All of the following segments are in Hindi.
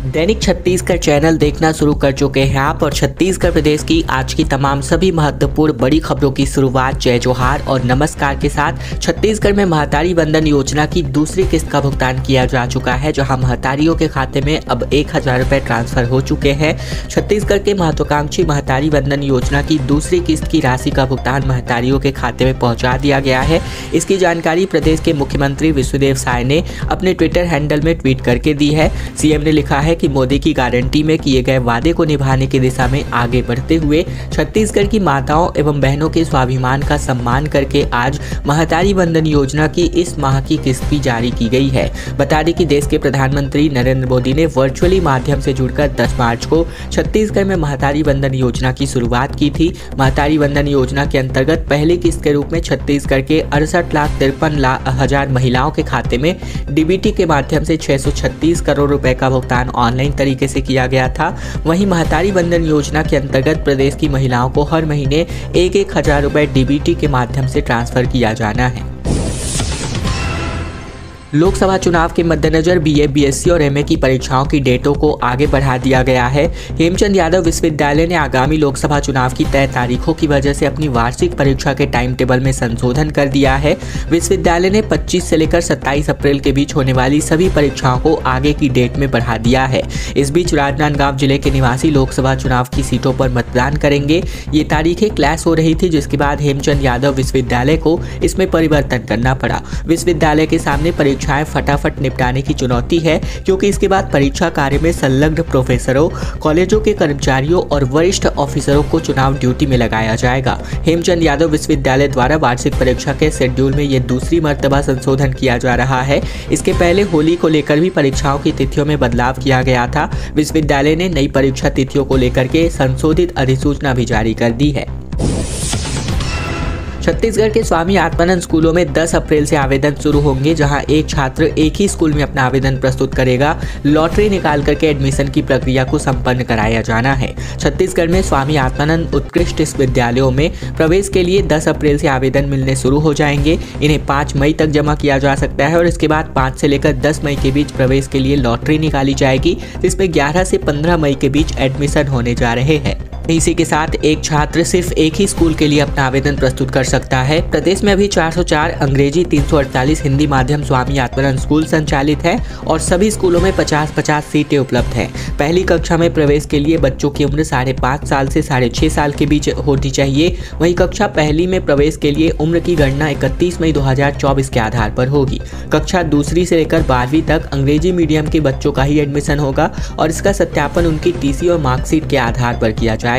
दैनिक छत्तीसगढ़ चैनल देखना शुरू कर चुके हैं आप और छत्तीसगढ़ प्रदेश की आज की तमाम सभी महत्वपूर्ण बड़ी खबरों की शुरुआत जय जोहार और नमस्कार के साथ। छत्तीसगढ़ में महतारी वंदन योजना की दूसरी किस्त का भुगतान किया जा चुका है, जहां महतारियों के खाते में अब 1000 रुपये ट्रांसफर हो चुके हैं। छत्तीसगढ़ के महत्वाकांक्षी महतारी वंदन योजना की दूसरी किस्त की राशि का भुगतान महतारियों के खाते में पहुँचा दिया गया है। इसकी जानकारी प्रदेश के मुख्यमंत्री विष्णुदेव साय ने अपने ट्विटर हैंडल में ट्वीट करके दी है। सीएम ने लिखा है कि मोदी की गारंटी में किए गए वादे को निभाने की दिशा में आगे बढ़ते हुए छत्तीसगढ़ की माताओं एवं बहनों के स्वाभिमान का सम्मान करके आज महतारी वंदन योजना की इस माह की किस्त भी जारी की गई है। बता दें कि देश के प्रधानमंत्री नरेंद्र मोदी ने वर्चुअली माध्यम से जुड़कर 10 मार्च को छत्तीसगढ़ में महतारी वंदन योजना की शुरुआत की थी। महतारी वंदन योजना के अंतर्गत पहली किस्त के रूप में छत्तीसगढ़ के 68,53,000 महिलाओं के खाते में डीबीटी के माध्यम से 636 करोड़ रुपए का भुगतान ऑनलाइन तरीके से किया गया था। वहीं महतारी वंदन योजना के अंतर्गत प्रदेश की महिलाओं को हर महीने 1,000 रुपए डीबीटी के माध्यम से ट्रांसफर किया जाना है। लोकसभा चुनाव के मद्देनजर बीए, बीएससी और एमए की परीक्षाओं की डेटों को आगे बढ़ा दिया गया है। हेमचंद यादव विश्वविद्यालय ने आगामी लोकसभा चुनाव की तय तारीखों की वजह से अपनी वार्षिक परीक्षा के टाइम टेबल में संशोधन कर दिया है। विश्वविद्यालय ने 25 से लेकर 27 अप्रैल के बीच होने वाली सभी परीक्षाओं को आगे की डेट में बढ़ा दिया है। इस बीच राजनांदगांव जिले के निवासी लोकसभा चुनाव की सीटों पर मतदान करेंगे। ये तारीखें क्लैश हो रही थी, जिसके बाद हेमचंद यादव विश्वविद्यालय को इसमें परिवर्तन करना पड़ा। विश्वविद्यालय के सामने परीक्षाएं फटाफट निपटाने की चुनौती है, क्योंकि इसके बाद परीक्षा कार्य में संलग्न प्रोफेसरों, कॉलेजों के कर्मचारियों और वरिष्ठ ऑफिसरों को चुनाव ड्यूटी में लगाया जाएगा। हेमचंद यादव विश्वविद्यालय द्वारा वार्षिक परीक्षा के शेड्यूल में ये दूसरी मर्तबा संशोधन किया जा रहा है। इसके पहले होली को लेकर भी परीक्षाओं की तिथियों में बदलाव किया गया था। विश्वविद्यालय ने नई परीक्षा तिथियों को लेकर के संशोधित अधिसूचना भी जारी कर दी है। छत्तीसगढ़ के स्वामी आत्मानंद स्कूलों में 10 अप्रैल से आवेदन शुरू होंगे, जहां एक छात्र एक ही स्कूल में अपना आवेदन प्रस्तुत करेगा। लॉटरी निकाल करके एडमिशन की प्रक्रिया को संपन्न कराया जाना है। छत्तीसगढ़ में स्वामी आत्मानंद उत्कृष्ट विद्यालयों में प्रवेश के लिए 10 अप्रैल से आवेदन मिलने शुरू हो जाएंगे। इन्हें 5 मई तक जमा किया जा सकता है और इसके बाद 5 से लेकर 10 मई के बीच प्रवेश के लिए लॉटरी निकाली जाएगी, जिसमें 11 से 15 मई के बीच एडमिशन होने जा रहे हैं। इसी के साथ एक छात्र सिर्फ एक ही स्कूल के लिए अपना आवेदन प्रस्तुत कर सकता है। प्रदेश में अभी 404 अंग्रेजी, 348 हिंदी माध्यम स्वामी आत्मानंद स्कूल संचालित है और सभी स्कूलों में 50-50 सीटें उपलब्ध हैं। पहली कक्षा में प्रवेश के लिए बच्चों की उम्र 5.5 साल से 6.5 साल के बीच होनी चाहिए। वहीं कक्षा पहली में प्रवेश के लिए उम्र की गणना 31 मई 2024 के आधार पर होगी। कक्षा दूसरी से लेकर 12वीं तक अंग्रेजी मीडियम के बच्चों का ही एडमिशन होगा और इसका सत्यापन उनकी टीसी और मार्कशीट के आधार पर किया जाएगा।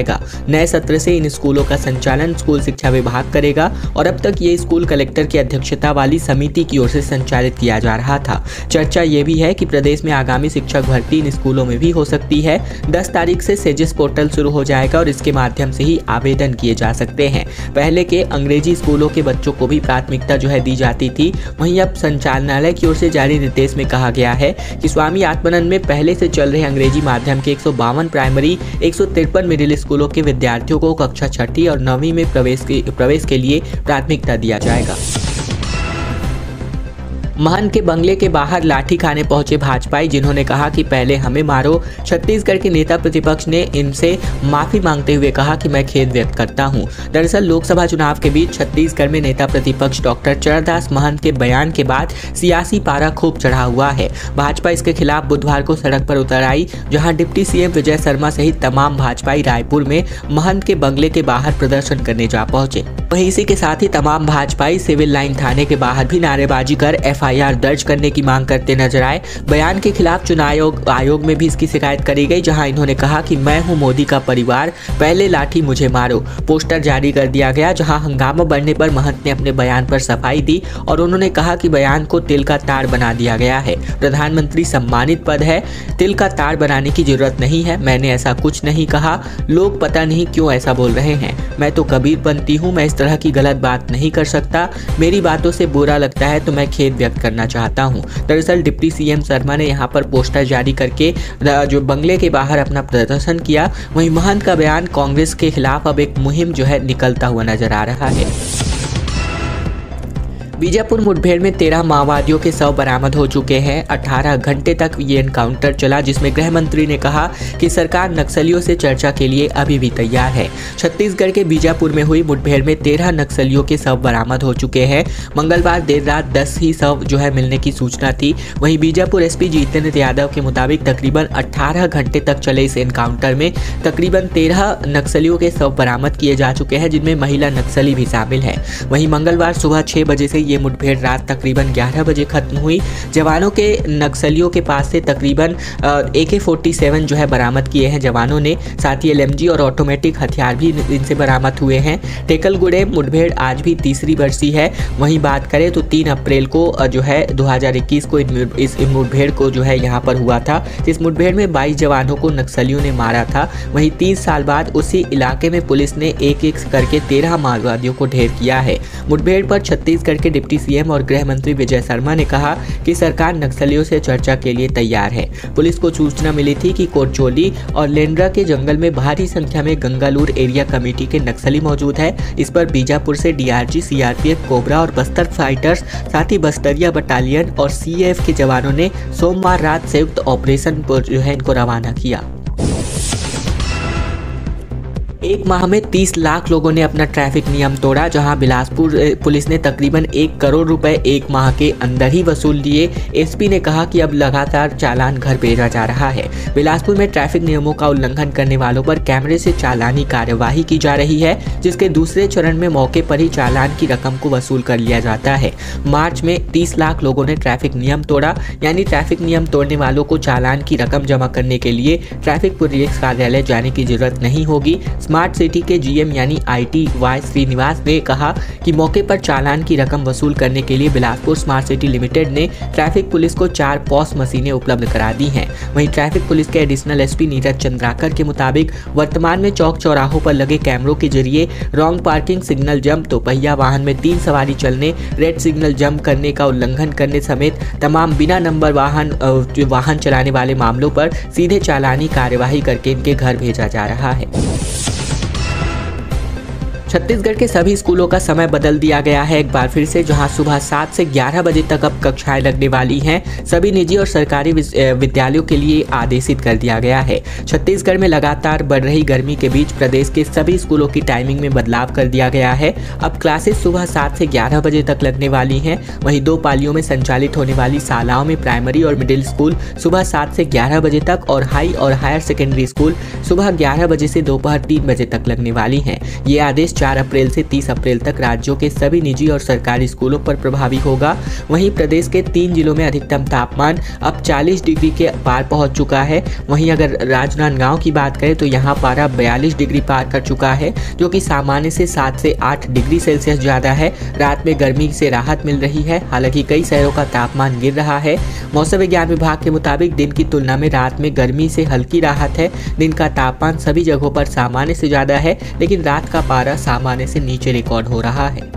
नए सत्र से इन स्कूलों का संचालन स्कूल शिक्षा विभाग करेगा और अब तक ये स्कूल कलेक्टर की अध्यक्षता वाली समिति की ओर से संचालित किया जा रहा था। चर्चा ये भी है कि प्रदेश में आगामी शिक्षक भर्ती इन स्कूलों में भी हो सकती है। 10 तारीख से सेजिस पोर्टल शुरू हो जाएगा और इसके माध्यम से ही आवेदन किए जा सकते हैं। पहले के अंग्रेजी स्कूलों के बच्चों को भी प्राथमिकता दी जाती थी। वहीं अब संचालनालय की ओर से जारी निर्देश में कहा गया है कि स्वामी आत्मानंद में पहले से चल रहे अंग्रेजी माध्यम के 152 प्राइमरी, 153 मिडिल स्कूलों के विद्यार्थियों को कक्षा 6ठी और 9वीं में प्रवेश के लिए प्राथमिकता दिया जाएगा। महंत के बंगले के बाहर लाठी खाने पहुंचे भाजपाई, जिन्होंने कहा कि पहले हमें मारो। छत्तीसगढ़ के नेता प्रतिपक्ष ने इनसे माफी मांगते हुए कहा कि मैं खेद व्यक्त करता हूं। दरअसल लोकसभा चुनाव के बीच छत्तीसगढ़ में नेता प्रतिपक्ष डॉक्टर चरणदास महंत के बयान के बाद सियासी पारा खूब चढ़ा हुआ है। भाजपा इसके खिलाफ बुधवार को सड़क पर उतर आई, जहां डिप्टी सीएम विजय शर्मा सहित तमाम भाजपाई रायपुर में महंत के बंगले के बाहर प्रदर्शन करने जा पहुंचे। वहीं इसी के साथ ही तमाम भाजपाई सिविल लाइन थाने के बाहर भी नारेबाजी कर एफआईआर दर्ज करने की मांग करते नजर आए। बयान के खिलाफ चुनाव आयोग में भी इसकी शिकायत करी गई, जहां इन्होंने कहा कि मैं हूं मोदी का परिवार, पहले लाठी मुझे मारो। पोस्टर जारी कर दिया गया, जहां हंगामा बढ़ने पर महंत ने अपने बयान पर सफाई दी और उन्होंने कहा कि बयान को तिल का तार बना दिया गया है। प्रधानमंत्री सम्मानित पद है, तिल का तार बनाने की जरूरत नहीं है। मैंने ऐसा कुछ नहीं कहा। लोग पता नहीं क्यों ऐसा बोल रहे हैं। मैं तो कबीरपंथी हूँ, मैं इस तरह की गलत बात नहीं कर सकता। मेरी बातों से बुरा लगता है तो मैं खेद व्यक्त करना चाहता हूं। दरअसल डिप्टी सीएम शर्मा ने यहां पर पोस्टर जारी करके जो बंगले के बाहर अपना प्रदर्शन किया। वहीं महंत का बयान कांग्रेस के खिलाफ अब एक मुहिम निकलता हुआ नजर आ रहा है। बीजापुर मुठभेड़ में 13 माओवादियों के शव बरामद हो चुके हैं। 18 घंटे तक ये एनकाउंटर चला, जिसमें गृह मंत्री ने कहा कि सरकार नक्सलियों से चर्चा के लिए अभी भी तैयार है। छत्तीसगढ़ के बीजापुर में हुई मुठभेड़ में 13 नक्सलियों के शव बरामद हो चुके हैं। मंगलवार देर रात 10 ही शव मिलने की सूचना थी। वहीं बीजापुर एसपी जितेंद्र यादव के मुताबिक तकरीबन 18 घंटे तक चले इस एनकाउंटर में तकरीबन 13 नक्सलियों के शव बरामद किए जा चुके हैं, जिनमें महिला नक्सली भी शामिल है। वहीं मंगलवार सुबह 6 बजे से ये मुठभेड़ रात तकरीबन 11 बजे खत्म हुई। जवानों के नक्सलियों के पास से तकरीबन AK-47 बरामद किए हैं जवानों ने। साथ ही LMG और ऑटोमेटिक हथियार भी इनसे बरामद हुए हैं। टेकलगुड़े मुठभेड़ आज भी तीसरी बरसी है। वहीं बात करें तो 3 अप्रैल को 2021 को इस मुठभेड़ को यहाँ पर हुआ था। इस मुठभेड़ में 22 जवानों को नक्सलियों ने मारा था। वहीं 30 साल बाद उसी इलाके में पुलिस ने एक करके 13 माओवादियों को ढेर किया है। मुठभेड़ पर छत्तीसगढ़ के डिप्टी CM और गृह मंत्री विजय शर्मा ने कहा कि सरकार नक्सलियों से चर्चा के लिए तैयार है। पुलिस को सूचना मिली थी कि कोटचोली और लेंड्रा के जंगल में भारी संख्या में गंगालूर एरिया कमेटी के नक्सली मौजूद है। इस पर बीजापुर से DRG, CRPF, कोबरा और बस्तर फाइटर्स, साथ ही बस्तरिया बटालियन और CAF के जवानों ने सोमवार रात संयुक्त ऑपरेशन इनको रवाना किया। एक माह में 30 लाख लोगों ने अपना ट्रैफिक नियम तोड़ा। जहां बिलासपुर पुलिस ने तकरीबन 1 करोड़ रुपए एक माह के अंदर ही वसूल लिए। SP ने कहा कि अब लगातार चालान घर भेजा जा रहा है। बिलासपुर में ट्रैफिक नियमों का उल्लंघन करने वालों पर कैमरे से चालानी कार्यवाही की जा रही है, जिसके दूसरे चरण में मौके पर ही चालान की रकम को वसूल कर लिया जाता है। मार्च में 30 लाख लोगों ने ट्रैफिक नियम तोड़ा, यानी ट्रैफिक नियम तोड़ने वालों को चालान की रकम जमा करने के लिए ट्रैफिक पुलिस कार्यालय जाने की जरूरत नहीं होगी। स्मार्ट सिटी के GM यानी ITY श्रीनिवास ने कहा कि मौके पर चालान की रकम वसूल करने के लिए बिलासपुर स्मार्ट सिटी लिमिटेड ने ट्रैफिक पुलिस को 4 POS मशीनें उपलब्ध करा दी हैं। वहीं ट्रैफिक पुलिस के एडिशनल SP नीरज चंद्राकर के मुताबिक वर्तमान में चौक चौराहों पर लगे कैमरों के जरिए रॉन्ग पार्किंग, सिग्नल जंप, तो पहिया वाहन में 3 सवारी चलने, रेड सिग्नल जंप करने का उल्लंघन करने समेत तमाम बिना नंबर वाहन चलाने वाले मामलों पर सीधे चालानी कार्यवाही करके इनके घर भेजा जा रहा है। छत्तीसगढ़ के सभी स्कूलों का समय बदल दिया गया है एक बार फिर से, जहां सुबह 7 से 11 बजे तक अब कक्षाएं लगने वाली हैं। सभी निजी और सरकारी विद्यालयों के लिए आदेशित कर दिया गया है। छत्तीसगढ़ में लगातार बढ़ रही गर्मी के बीच प्रदेश के सभी स्कूलों की टाइमिंग में बदलाव कर दिया गया है। अब क्लासेस सुबह 7 से 11 बजे तक लगने वाली हैं। वहीं 2 पालियों में संचालित होने वाली शालाओं में प्राइमरी और मिडिल स्कूल सुबह 7 से 11 बजे तक और हाई और हायर सेकेंडरी स्कूल सुबह 11 बजे से दोपहर 3 बजे तक लगने वाली हैं। ये आदेश 4 अप्रैल से 30 अप्रैल तक राज्यों के सभी निजी और सरकारी स्कूलों पर प्रभावी होगा। वहीं प्रदेश के 3 जिलों में अधिकतम तापमान अब 40 डिग्री के पार पहुंच चुका है। वहीं अगर राजनांदगांव की बात करें तो यहां पारा 42 डिग्री पार कर चुका है, जो कि सामान्य से 7 से 8 डिग्री सेल्सियस ज़्यादा है। रात में गर्मी से राहत मिल रही है, हालांकि कई शहरों का तापमान गिर रहा है। मौसम विज्ञान विभाग के मुताबिक दिन की तुलना में रात में गर्मी से हल्की राहत है। दिन का तापमान सभी जगहों पर सामान्य से ज़्यादा है, लेकिन रात का पारा सामान्य से नीचे रिकॉर्ड हो रहा है।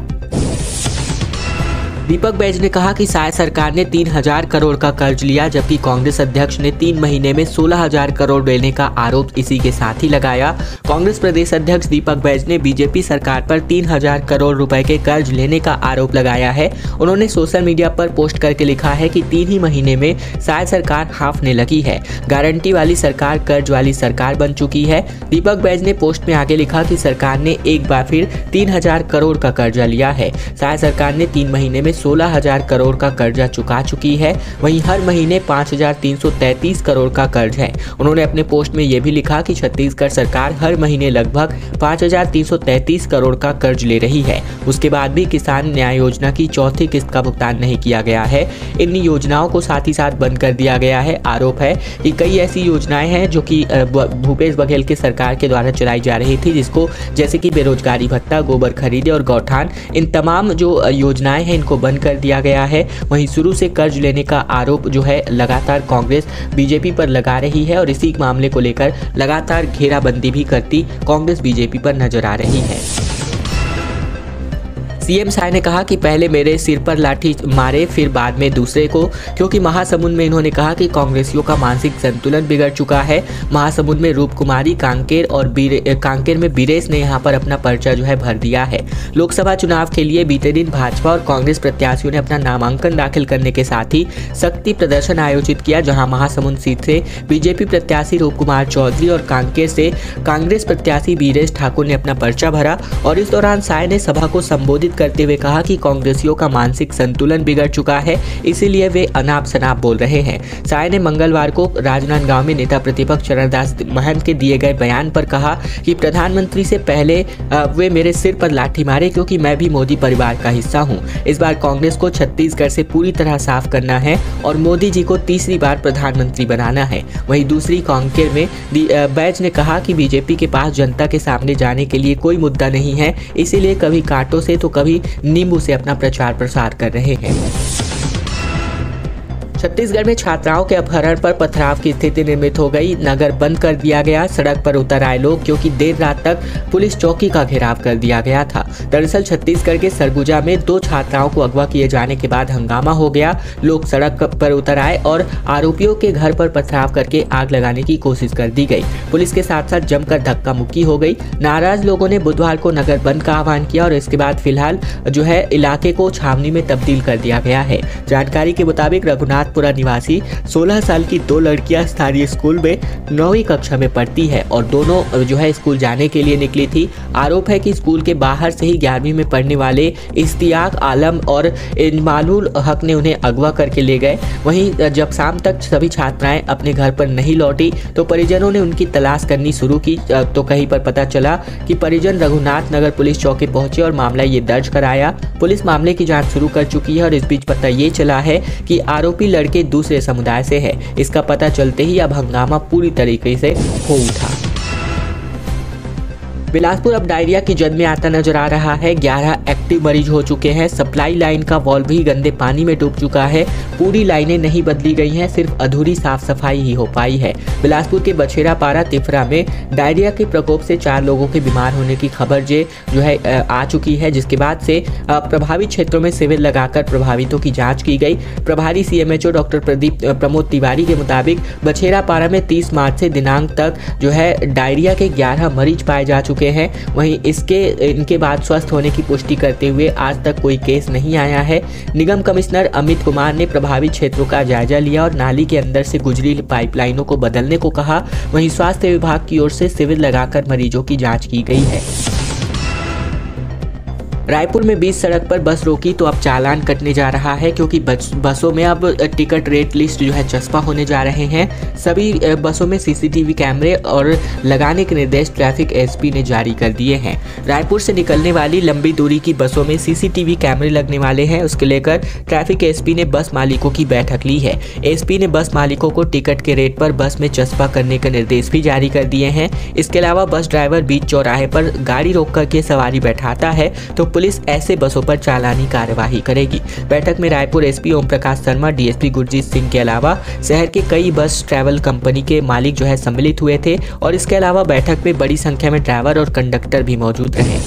दीपक बैज ने कहा कि शायद सरकार ने 3000 करोड़ का कर्ज लिया, जबकि कांग्रेस अध्यक्ष ने 3 महीने में 16000 करोड़ लेने का आरोप इसी के साथ ही लगाया। कांग्रेस प्रदेश अध्यक्ष दीपक बैज ने बीजेपी सरकार पर 3000 करोड़ रुपए के कर्ज लेने का आरोप लगाया है। उन्होंने सोशल मीडिया पर पोस्ट करके लिखा है कि 3 ही महीने में शायद सरकार हाफने लगी है। गारंटी वाली सरकार कर्ज वाली सरकार बन चुकी है। दीपक बैज ने पोस्ट में आगे लिखा कि सरकार ने एक बार फिर 3000 करोड़ का कर्जा लिया है। शायद सरकार ने 3 महीने में 16000 करोड़ का कर्जा चुका चुकी है। वहीं हर महीने 5333 करोड़ का कर्ज है। उन्होंने अपने पोस्ट में यह भी लिखा कि छत्तीसगढ़ सरकार हर महीने लगभग 5333 करोड़ का कर्ज ले रही है। उसके बाद भी किसान न्याय योजना की चौथी किस्त का भुगतान नहीं किया गया है। इन योजनाओं को साथ ही साथ बंद कर दिया गया है। आरोप है कि कई ऐसी योजनाएं हैं जो कि भूपेश बघेल की सरकार के द्वारा चलाई जा रही थी, जिसको जैसे कि बेरोजगारी भत्ता, गोबर खरीदे और गौठान, इन तमाम जो योजनाएं हैं इनको बंद कर दिया गया है। वहीं शुरू से कर्ज लेने का आरोप जो है लगातार कांग्रेस बीजेपी पर लगा रही है और इसी मामले को लेकर लगातार घेराबंदी भी करती कांग्रेस बीजेपी पर नजर आ रही है। सीएम साय ने कहा कि पहले मेरे सिर पर लाठी मारे, फिर बाद में दूसरे को, क्योंकि महासमुंद में इन्होंने कहा कि कांग्रेसियों का मानसिक संतुलन बिगड़ चुका है। महासमुंद में रूप कुमारी, कांकेर में बीरेश ने यहां पर अपना पर्चा जो है भर दिया है। लोकसभा चुनाव के लिए बीते दिन भाजपा और कांग्रेस प्रत्याशियों ने अपना नामांकन दाखिल करने के साथ ही शक्ति प्रदर्शन आयोजित किया, जहां महासमुंद सीट से बीजेपी प्रत्याशी रूप कुमार चौधरी और कांकेर से कांग्रेस प्रत्याशी बीरेश ठाकुर ने अपना पर्चा भरा। और इस दौरान साय ने सभा को संबोधित करते हुए कहा कि कांग्रेसियों का मानसिक संतुलन बिगड़ चुका है, इसीलिए वे अनाप शनाप बोल रहे हैं। साय ने मंगलवार को राजनांदगांव में नेता प्रतिपक्ष चरणदास महंत के दिए गए बयान पर कहा कि प्रधानमंत्री से पहले वे मेरे सिर पर लाठी मारे, क्योंकि मैं भी मोदी परिवार का हिस्सा हूं। इस बार कांग्रेस को छत्तीसगढ़ से पूरी तरह साफ करना है और मोदी जी को तीसरी बार प्रधानमंत्री बनाना है। वहीं दूसरी कांकेर में बैज ने कहा कि बीजेपी के पास जनता के सामने जाने के लिए कोई मुद्दा नहीं है, इसीलिए कभी कांटों से तो कभी नींबू से अपना प्रचार प्रसार कर रहे हैं। छत्तीसगढ़ में छात्राओं के अपहरण पर पथराव की स्थिति निर्मित हो गई। नगर बंद कर दिया गया, सड़क पर उतर आए लोग, क्योंकि देर रात तक पुलिस चौकी का घेराव कर दिया गया था। दरअसल छत्तीसगढ़ के सरगुजा में 2 छात्राओं को अगवा किए जाने के बाद हंगामा हो गया। लोग सड़क पर उतर आए और आरोपियों के घर पर पथराव करके आग लगाने की कोशिश कर दी गई। पुलिस के साथ साथ जमकर धक्का मुक्की हो गई। नाराज लोगों ने बुधवार को नगर बंद का आह्वान किया और इसके बाद फिलहाल जो है इलाके को छावनी में तब्दील कर दिया गया है। जानकारी के मुताबिक रघुनाथपुरा निवासी 16 साल की 2 लड़कियां स्थानीय स्कूल में 9वीं कक्षा में पढ़ती है और दोनों जो है स्कूल जाने के लिए निकली थी। आरोप है कि स्कूल के बाहर से ही 11वीं में पढ़ने वाले इश्तियाक आलम और इनमालुल हक ने उन्हें अगवा करके ले गए। वहीं जब शाम तक सभी छात्राएं अपने घर पर नहीं लौटी तो परिजनों ने उनकी तलाश करनी शुरू की, तो कहीं पर पता चला कि परिजन रघुनाथ नगर पुलिस चौकी पहुंचे और मामला ये दर्ज कराया। पुलिस मामले की जांच शुरू कर चुकी है और इस बीच पता ये चला है कि आरोपी लड़के दूसरे समुदाय से है। इसका पता चलते ही अब हंगामा पूरी तरीके से हो उठा। बिलासपुर अब डायरिया की जद में आता नजर आ रहा है। 11 एक्टिव मरीज हो चुके हैं। सप्लाई लाइन का वॉल्व भी गंदे पानी में डूब चुका है। पूरी लाइनें नहीं बदली गई हैं, सिर्फ अधूरी साफ सफाई ही हो पाई है। बिलासपुर के बछेरा पारा तिफरा में डायरिया के प्रकोप से 4 लोगों के बीमार होने की खबर जो है आ चुकी है, जिसके बाद से प्रभावित क्षेत्रों में शिविर लगाकर प्रभावितों की जाँच की गई। प्रभारी CMHO डॉक्टर प्रमोद तिवारी के मुताबिक बछेरा पारा में 30 मार्च से दिनांक तक जो है डायरिया के 11 मरीज पाए जा चुके हैं। वहीं इनके बाद स्वस्थ होने की पुष्टि करते हुए आज तक कोई केस नहीं आया है। निगम कमिश्नर अमित कुमार ने प्रभावित क्षेत्रों का जायजा लिया और नाली के अंदर से गुजरी पाइपलाइनों को बदलने को कहा। वहीं स्वास्थ्य विभाग की ओर से शिविर लगाकर मरीजों की जांच की गई है। रायपुर में बीच सड़क पर बस रोकी तो अब चालान कटने जा रहा है, क्योंकि बसों में अब टिकट रेट लिस्ट जो है चस्पा होने जा रहे हैं। सभी बसों में CCTV कैमरे और लगाने के निर्देश ट्रैफिक SP ने जारी कर दिए हैं। रायपुर से निकलने वाली लंबी दूरी की बसों में CCTV कैमरे लगने वाले हैं। उसके लेकर ट्रैफिक SP ने बस मालिकों की बैठक ली है। SP ने बस मालिकों को टिकट के रेट पर बस में चस्पा करने के निर्देश भी जारी कर दिए हैं। इसके अलावा बस ड्राइवर बीच चौराहे पर गाड़ी रोक करके सवारी बैठाता है तो पुलिस ऐसे बसों पर चालानी कार्यवाही करेगी। बैठक में रायपुर SP ओम प्रकाश शर्मा, DSP गुरजीत सिंह के अलावा शहर के कई बस ट्रैवल कंपनी के मालिक जो है सम्मिलित हुए थे और इसके अलावा बैठक में बड़ी संख्या में ड्राइवर और कंडक्टर भी मौजूद रहे।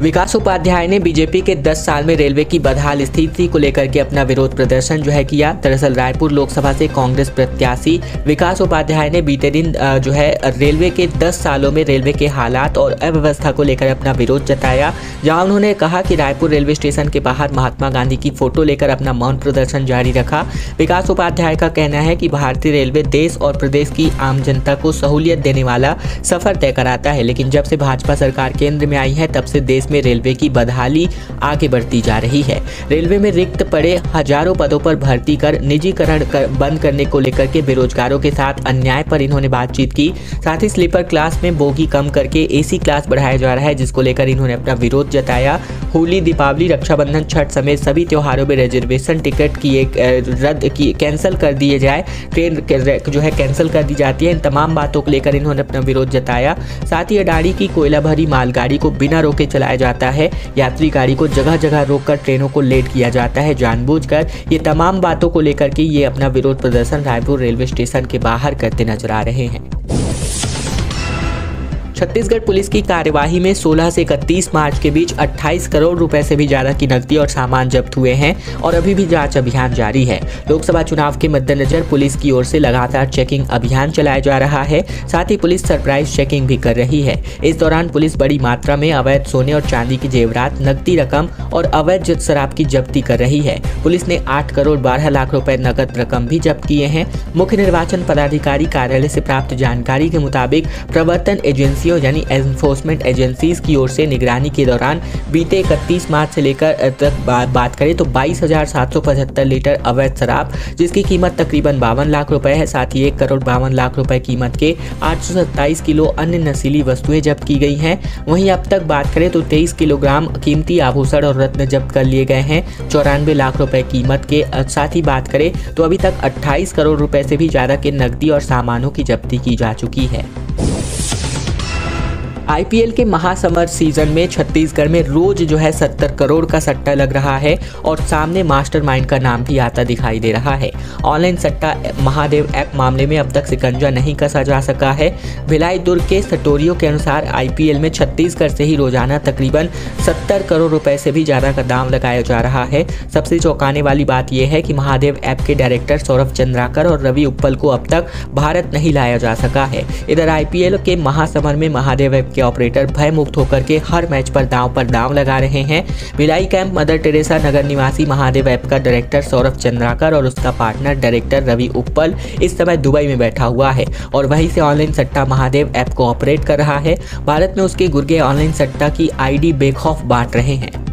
विकास उपाध्याय ने बीजेपी के 10 साल में रेलवे की बदहाल स्थिति को लेकर के अपना विरोध प्रदर्शन जो है किया। दरअसल रायपुर लोकसभा से कांग्रेस प्रत्याशी विकास उपाध्याय ने बीते दिन जो है रेलवे के 10 सालों में रेलवे के हालात और अव्यवस्था को लेकर अपना विरोध जताया, जहां उन्होंने कहा कि रायपुर रेलवे स्टेशन के बाहर महात्मा गांधी की फोटो लेकर अपना मौन प्रदर्शन जारी रखा। विकास उपाध्याय का कहना है कि भारतीय रेलवे देश और प्रदेश की आम जनता को सहूलियत देने वाला सफर तय कराता है, लेकिन जब से भाजपा सरकार केंद्र में आई है तब से देश में रेलवे की बदहाली आगे बढ़ती जा रही है। रेलवे में रिक्त पड़े हजारों पदों पर भर्ती कर निजीकरण बंद करने को लेकर के बेरोजगारों के साथ अन्याय पर इन्होंने बातचीत की। साथ ही स्लीपर क्लास में बोगी कम करके AC क्लास बढ़ाया जा रहा है, जिसको लेकर इन्होंने अपना विरोध जताया। होली, दीपावली, रक्षाबंधन, छठ समेत सभी त्योहारों में रिजर्वेशन टिकट की कैंसिल कर दिए जाए, ट्रेन जो है कैंसिल कर दी जाती है। इन तमाम बातों को लेकर इन्होंने अपना विरोध जताया। साथ ही अडानी की कोयला भरी मालगाड़ी को बिना रोके चलाया जाता है। यात्री गाड़ी को जगह जगह रोककर ट्रेनों को लेट किया जाता है जानबूझकर। ये तमाम बातों को लेकर के ये अपना विरोध प्रदर्शन रायपुर रेलवे स्टेशन के बाहर करते नजर आ रहे हैं। छत्तीसगढ़ पुलिस की कार्यवाही में 16 से 31 मार्च के बीच 28 करोड़ रुपए से भी ज्यादा की नकदी और सामान जब्त हुए हैं और अभी भी जांच अभियान जारी है। लोकसभा चुनाव के मद्देनजर पुलिस की ओर से लगातार चेकिंग अभियान चलाया जा रहा है। साथ ही पुलिस सरप्राइज चेकिंग भी कर रही है। इस दौरान पुलिस बड़ी मात्रा में अवैध सोने और चांदी की जेवरात, नकदी रकम और अवैध शराब की जब्ती कर रही है। पुलिस ने 8 करोड़ 12 लाख रुपए नकद रकम भी जब्त किए हैं। मुख्य निर्वाचन पदाधिकारी कार्यालय से प्राप्त जानकारी के मुताबिक प्रवर्तन एजेंसियों यानी एनफोर्समेंट एजेंसीज की ओर से निगरानी के दौरान बीते 31 मार्च से लेकर तक बात करें तो 22,775 लीटर अवैध शराब, जिसकी कीमत तकरीबन 52 लाख रुपए है। साथ ही 1 करोड़ 52 लाख रुपए कीमत के 827 किलो अन्य नशीली वस्तुएं जब्त की गई हैं। वहीं अब तक बात करें तो 23 किलोग्राम कीमती आभूषण और रत्न जब्त कर लिए गए हैं 94 लाख रुपए कीमत के। साथ ही बात करें तो अभी तक 28 करोड़ रुपए से भी ज्यादा के नकदी और सामानों की जब्ती की जा चुकी है। आईपीएल के महासमर सीजन में छत्तीसगढ़ में रोज 70 करोड़ का सट्टा लग रहा है और सामने मास्टरमाइंड का नाम भी आता दिखाई दे रहा है। ऑनलाइन सट्टा महादेव ऐप मामले में अब तक शिकंजा नहीं कसा जा सका है। भिलाई दुर्ग के सटोरियों के अनुसार आईपीएल में छत्तीसगढ़ से ही रोजाना तकरीबन 70 करोड़ रुपए से भी ज्यादा का दाम लगाया जा रहा है। सबसे चौंकाने वाली बात यह है कि महादेव ऐप के डायरेक्टर सौरभ चंद्राकर और रवि उप्पल को अब तक भारत नहीं लाया जा सका है। इधर आईपीएल के महासमर में महादेव ऐप के ऑपरेटर भय मुक्त होकर के हर मैच पर दांव लगा रहे हैं। भिलाई कैंप मदर टेरेसा नगर निवासी महादेव ऐप का डायरेक्टर सौरभ चंद्राकर और उसका पार्टनर डायरेक्टर रवि उप्पल इस समय दुबई में बैठा हुआ है और वहीं से ऑनलाइन सट्टा महादेव ऐप को ऑपरेट कर रहा है। भारत में उसके गुर्गे ऑनलाइन सट्टा की आईडी बेखौफ बांट रहे हैं।